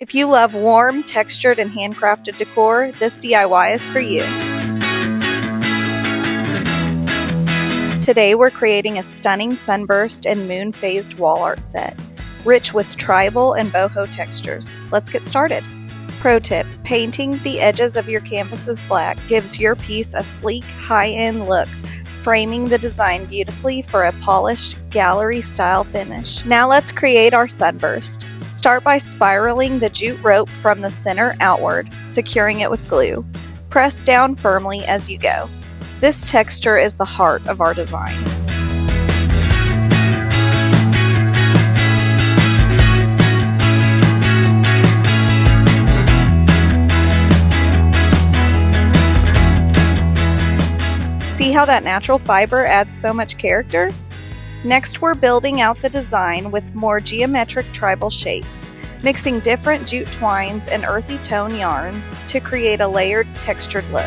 If you love warm, textured, and handcrafted decor, this DIY is for you. Today we're creating a stunning sunburst and moon-phased wall art set, rich with tribal and boho textures. Let's get started. Pro tip: painting the edges of your canvases black gives your piece a sleek, high-end look, framing the design beautifully for a polished, gallery-style finish. Now let's create our sunburst. Start by spiraling the jute rope from the center outward, securing it with glue. Press down firmly as you go. This texture is the heart of our design. See how that natural fiber adds so much character? Next, we're building out the design with more geometric tribal shapes, mixing different jute twines and earthy tone yarns to create a layered, textured look.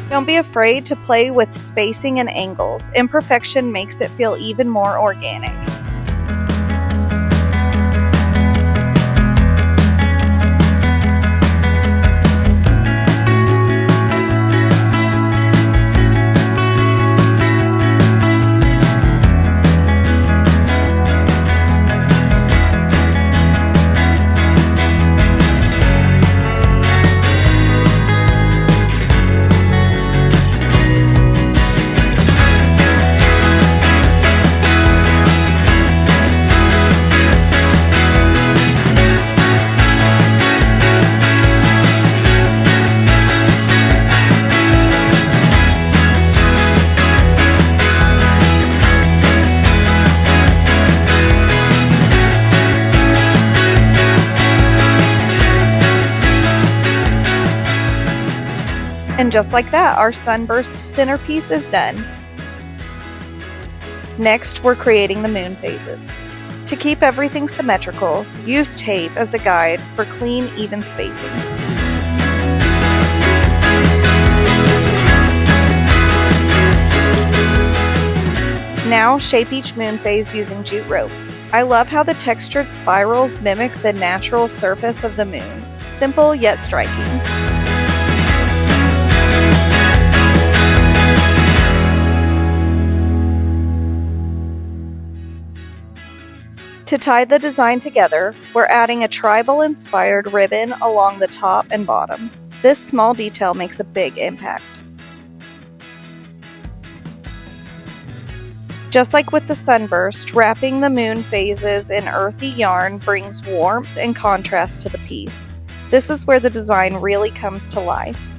Don't be afraid to play with spacing and angles. Imperfection makes it feel even more organic. And just like that, our sunburst centerpiece is done. Next, we're creating the moon phases. To keep everything symmetrical, use tape as a guide for clean, even spacing. Now, shape each moon phase using jute rope. I love how the textured spirals mimic the natural surface of the moon. Simple yet striking. To tie the design together, we're adding a tribal-inspired ribbon along the top and bottom. This small detail makes a big impact. Just like with the sunburst, wrapping the moon phases in earthy yarn brings warmth and contrast to the piece. This is where the design really comes to life.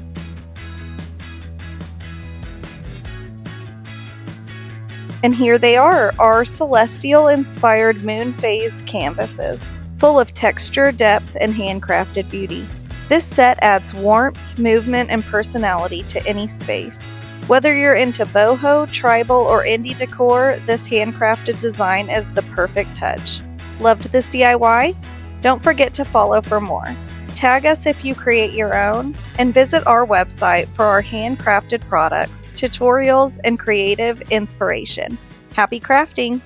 And here they are, our celestial-inspired moon phase canvases, full of texture, depth, and handcrafted beauty. This set adds warmth, movement, and personality to any space. Whether you're into boho, tribal, or indie decor, this handcrafted design is the perfect touch. Loved this DIY? Don't forget to follow for more. Tag us if you create your own, and visit our website for our handcrafted products, tutorials, and creative inspiration. Happy crafting!